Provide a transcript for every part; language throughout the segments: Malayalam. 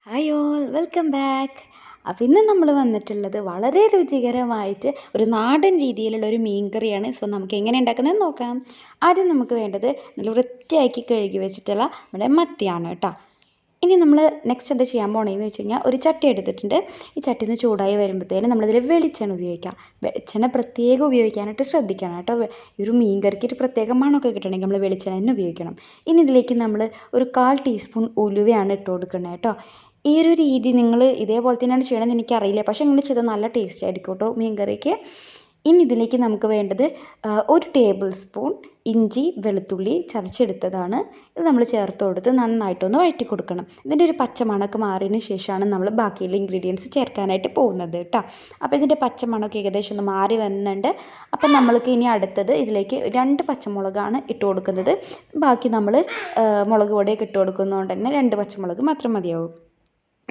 Hi all welcome back. അപ്പോൾ ഇന്ന് നമ്മൾ വന്നിട്ടുള്ളത് വളരെ രുചികരമായിട്ട് ഒരു നാടൻ രീതിയിലുള്ള ഒരു മീൻ കറിയാണ്. സോ നമുക്ക് എങ്ങനെ ഉണ്ടാക്കുന്നതെന്ന് നോക്കാം. ആദ്യം നമുക്ക് വേണ്ടത് നല്ല വൃത്തിയാക്കി കഴുകി വെച്ചിട്ടുള്ള നമ്മുടെ മത്തിയാണ് കേട്ടോ. ഇനി നമ്മൾ നെക്സ്റ്റ് എന്താ ചെയ്യാൻ പോണേന്ന് വെച്ച് കഴിഞ്ഞാൽ ഒരു ചട്ടി എടുത്തിട്ടുണ്ട്. ഈ ചട്ടി ഒന്ന് ചൂടായി വരുമ്പോഴത്തേനും നമ്മളിതിൽ വെളിച്ചെണ്ണ ഉപയോഗിക്കാം. വെളിച്ചെണ്ണ പ്രത്യേകം ഉപയോഗിക്കാനായിട്ട് ശ്രദ്ധിക്കണം കേട്ടോ. ഈ ഒരു മീൻ കറിക്ക് ഒരു പ്രത്യേക മണമൊക്കെ കിട്ടണമെങ്കിൽ നമ്മൾ വെളിച്ചെണ്ണ തന്നെ ഉപയോഗിക്കണം. ഇനി ഇതിലേക്ക് നമ്മൾ ഒരു 1/4 ടീസ്പൂൺ ഉലുവയാണ് ഇട്ട് കൊടുക്കുന്നത് കേട്ടോ. ഈ ഒരു രീതി നിങ്ങൾ ഇതേപോലെ തന്നെയാണ് ചെയ്യണമെന്ന് എനിക്കറിയില്ല, പക്ഷേ നിങ്ങൾ ചെയ്താൽ നല്ല ടേസ്റ്റ് ആയിരിക്കും കേട്ടോ മീൻ കറിക്ക്. ഇനി ഇതിലേക്ക് നമുക്ക് വേണ്ടത് 1 ടേബിൾ സ്പൂൺ ഇഞ്ചി വെളുത്തുള്ളി ചതച്ചെടുത്തതാണ്. ഇത് നമ്മൾ ചേർത്ത് കൊടുത്ത് നന്നായിട്ടൊന്ന് വഴറ്റി കൊടുക്കണം. ഇതിൻ്റെ ഒരു പച്ചമണമൊക്കെ മാറിയതിന് ശേഷമാണ് നമ്മൾ ബാക്കിയുള്ള ഇൻഗ്രീഡിയൻസ് ചേർക്കാനായിട്ട് പോകുന്നത് കേട്ടോ. അപ്പോൾ ഇതിൻ്റെ പച്ചമണമൊക്കെ ഏകദേശം ഒന്ന് മാറി വരുന്നുണ്ട്. അപ്പം നമ്മൾക്ക് ഇനി അടുത്തത് ഇതിലേക്ക് 2 പച്ചമുളകാണ് ഇട്ട് കൊടുക്കുന്നത്. ബാക്കി നമ്മൾ മുളക് പൊടിയൊക്കെ ഇട്ട് കൊടുക്കുന്നതുകൊണ്ട് തന്നെ 2 പച്ചമുളക് മാത്രം മതിയാവും.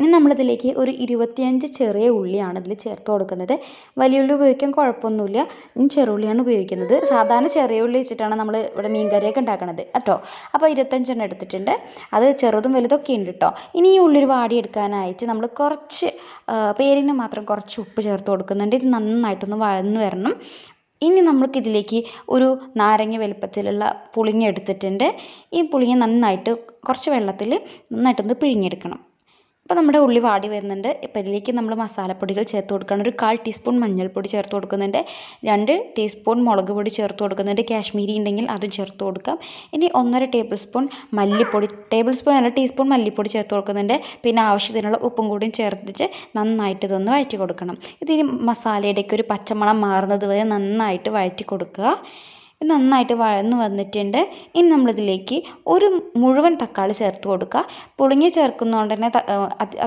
ഇനി നമ്മളിതിലേക്ക് ഒരു 25 ചെറിയ ഉള്ളിയാണ് ഇതിൽ ചേർത്ത് കൊടുക്കുന്നത്. വലിയ ഉള്ളി ഉപയോഗിക്കാൻ കുഴപ്പമൊന്നുമില്ല, ഇനി ചെറുള്ളിയാണ് ഉപയോഗിക്കുന്നത്. സാധാരണ ചെറിയ ഉള്ളി വെച്ചിട്ടാണ് നമ്മൾ ഇവിടെ മീൻ കറിയൊക്കെ ഉണ്ടാക്കുന്നത് കേട്ടോ. അപ്പോൾ 25 എടുത്തിട്ടുണ്ട്. അത് ചെറുതും വലുതൊക്കെ ഉണ്ട് കേട്ടോ. ഇനി ഈ ഉള്ളി വാടിയെടുക്കാനായിട്ട് നമ്മൾ കുറച്ച് പേരിന് മാത്രം കുറച്ച് ഉപ്പ് ചേർത്ത് കൊടുക്കുന്നുണ്ട്. ഇത് നന്നായിട്ടൊന്ന് വഴന്ന് വരണം. ഇനി നമ്മൾക്കിതിലേക്ക് ഒരു നാരങ്ങ വലുപ്പത്തിലുള്ള പുളിങ്ങ എടുത്തിട്ടുണ്ട്. ഈ പുളിങ്ങ നന്നായിട്ട് കുറച്ച് വെള്ളത്തിൽ നന്നായിട്ടൊന്ന് പിഴിഞ്ഞെടുക്കണം. അപ്പോൾ നമ്മുടെ ഉള്ളി വാടി വരുന്നുണ്ട്. ഇപ്പോൾ ഇതിലേക്ക് നമ്മൾ മസാലപ്പൊടികൾ ചേർത്ത് കൊടുക്കണം. ഒരു 1/4 ടീസ്പൂൺ മഞ്ഞൾപ്പൊടി ചേർത്ത് കൊടുക്കുന്നുണ്ട്. 2 ടീസ്പൂൺ മുളക് പൊടി ചേർത്ത് കൊടുക്കുന്നുണ്ട്. കാശ്മീരി ഉണ്ടെങ്കിൽ അതും ചേർത്ത് കൊടുക്കാം. ഇനി 1.5 ടേബിൾ സ്പൂൺ മല്ലിപ്പൊടി, ടേബിൾ സ്പൂൺ അല്ല ടീസ്പൂൺ മല്ലിപ്പൊടി ചേർത്ത് കൊടുക്കുന്നുണ്ട്. പിന്നെ ആവശ്യത്തിനുള്ള ഉപ്പും കൂടിയും ചേർത്തിട്ട് നന്നായിട്ട് ഇതൊന്ന് വഴറ്റി കൊടുക്കണം. ഇതിന് മസാലയുടെയൊക്കെ ഒരു പച്ചമണം മാറുന്നത് വരെ നന്നായിട്ട് വഴറ്റി കൊടുക്കുക. നന്നായിട്ട് വഴന്ന് വന്നിട്ടുണ്ട്. ഇനി നമ്മളിതിലേക്ക് ഒരു മുഴുവൻ തക്കാളി ചേർത്ത് കൊടുക്കുക. പുളിങ്ങി ചേർക്കുന്നതുകൊണ്ട് തന്നെ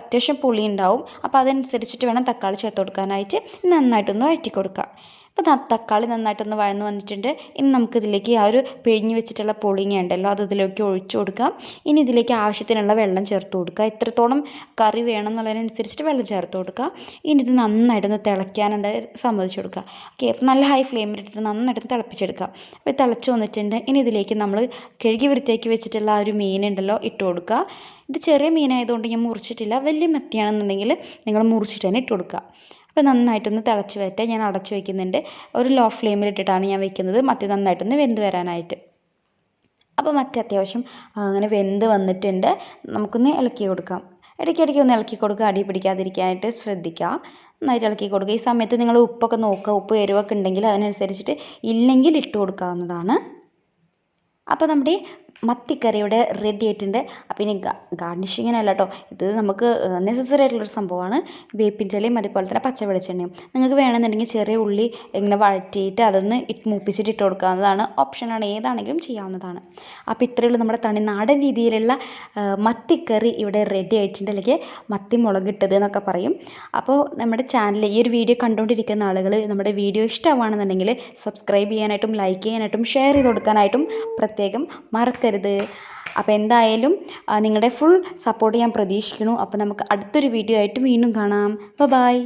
അത്യാവശ്യം പുളി ഉണ്ടാവും. അപ്പോൾ അതനുസരിച്ചിട്ട് വേണം തക്കാളി ചേർത്ത് കൊടുക്കാനായിട്ട്. നന്നായിട്ടൊന്ന് വഴറ്റി കൊടുക്കുക. അപ്പോൾ തക്കാളി നന്നായിട്ടൊന്ന് വഴന്ന് വന്നിട്ടുണ്ട്. ഇനി നമുക്കിതിലേക്ക് ആ ഒരു പിഴിഞ്ഞ് വെച്ചിട്ടുള്ള പുളിങ്ങ ഉണ്ടല്ലോ അത് ഇതിലേക്ക് ഒഴിച്ചു കൊടുക്കാം. ഇനി ഇതിലേക്ക് ആവശ്യത്തിനുള്ള വെള്ളം ചേർത്ത് കൊടുക്കുക. എത്രത്തോളം കറി വേണം എന്നുള്ളതിനനുസരിച്ചിട്ട് വെള്ളം ചേർത്ത് കൊടുക്കുക. ഇനി ഇത് നന്നായിട്ടൊന്ന് തിളയ്ക്കാനുണ്ട് സമ്മതിച്ച് കൊടുക്കുക. ഓക്കെ, അപ്പോൾ നല്ല ഹൈ ഫ്ലെയിമിലിട്ടിട്ട് നന്നായിട്ട് തിളപ്പിച്ചെടുക്കുക. അപ്പോൾ തിളച്ച് വന്നിട്ടുണ്ട്. ഇനി ഇതിലേക്ക് നമ്മൾ കഴുകി വൃത്തിയാക്കി വെച്ചിട്ടുള്ള ആ ഒരു മീനുണ്ടല്ലോ ഇട്ട് കൊടുക്കുക. ഇത് ചെറിയ മീനായതുകൊണ്ട് ഞാൻ മുറിച്ചിട്ടില്ല. വലിയ മത്തിയാണെന്നുണ്ടെങ്കിൽ നിങ്ങൾ മുറിച്ചിട്ട് തന്നെ ഇട്ട് കൊടുക്കുക. അപ്പോൾ നന്നായിട്ടൊന്ന് തിളച്ച് വരട്ടെ. ഞാൻ അടച്ചു വയ്ക്കുന്നുണ്ട്. ഒരു ലോ ഫ്ലെയിമിലിട്ടിട്ടാണ് ഞാൻ വെക്കുന്നത്, മത്തി നന്നായിട്ടൊന്ന് വെന്ത് വരാനായിട്ട്. അപ്പോൾ മത്തി അത്യാവശ്യം അങ്ങനെ വെന്ത് വന്നിട്ടുണ്ട്. നമുക്കൊന്ന് ഇളക്കി കൊടുക്കാം. ഇടയ്ക്കിടയ്ക്ക് ഒന്ന് ഇളക്കി കൊടുക്കുക, അടി പിടിക്കാതിരിക്കാനായിട്ട് ശ്രദ്ധിക്കുക. നന്നായിട്ട് ഇളക്കി കൊടുക്കുക. ഈ സമയത്ത് നിങ്ങൾ ഉപ്പൊക്കെ നോക്കുക. ഉപ്പ് എരിവൊക്കെ ഉണ്ടെങ്കിൽ അതിനനുസരിച്ചിട്ട് ഇല്ലെങ്കിൽ ഇട്ട് കൊടുക്കാവുന്നതാണ്. അപ്പോൾ നമ്മുടെ മത്തിക്കറി ഇവിടെ റെഡി ആയിട്ടുണ്ട്. അപ്പോൾ ഇനി ഗാർണിഷിങ്ങിനല്ല കേട്ടോ, ഇത് നമുക്ക് നെസസറി ആയിട്ടുള്ളൊരു സംഭവമാണ്. വേപ്പിൻചെലയും അതുപോലെ തന്നെ പച്ച വെളിച്ചെണ്ണയും. നിങ്ങൾക്ക് വേണമെന്നുണ്ടെങ്കിൽ ചെറിയ ഉള്ളി ഇങ്ങനെ വഴറ്റിയിട്ട് അതൊന്ന് മൂപ്പിച്ചിട്ട് ഇട്ട് കൊടുക്കാവുന്നതാണ്. ഓപ്ഷനാണ്, ഏതാണെങ്കിലും ചെയ്യാവുന്നതാണ്. അപ്പോൾ ഇത്രയേ ഉള്ളൂ നമ്മുടെ തനിനാടൻ രീതിയിലുള്ള മത്തിക്കറി ഇവിടെ റെഡി ആയിട്ടുണ്ട്. അല്ലെങ്കിൽ മത്തി മുളകിട്ടത് എന്നൊക്കെ പറയും. അപ്പോൾ നമ്മുടെ ചാനൽ ഈ ഒരു വീഡിയോ കണ്ടുകൊണ്ടിരിക്കുന്ന ആളുകൾ നമ്മുടെ വീഡിയോ ഇഷ്ടമാണെന്നുണ്ടെങ്കിൽ സബ്സ്ക്രൈബ് ചെയ്യാനായിട്ടും ലൈക്ക് ചെയ്യാനായിട്ടും ഷെയർ ചെയ്ത് കൊടുക്കാനായിട്ടും പ്രത്യേകം മറക്കരുത്. അപ്പോൾ എന്തായാലും നിങ്ങളുടെ ഫുൾ സപ്പോർട്ട് ഞാൻ പ്രതീക്ഷിക്കുന്നു. അപ്പോൾ നമുക്ക് അടുത്തൊരു വീഡിയോ ആയിട്ട് വീണ്ടും കാണാം. ബൈ.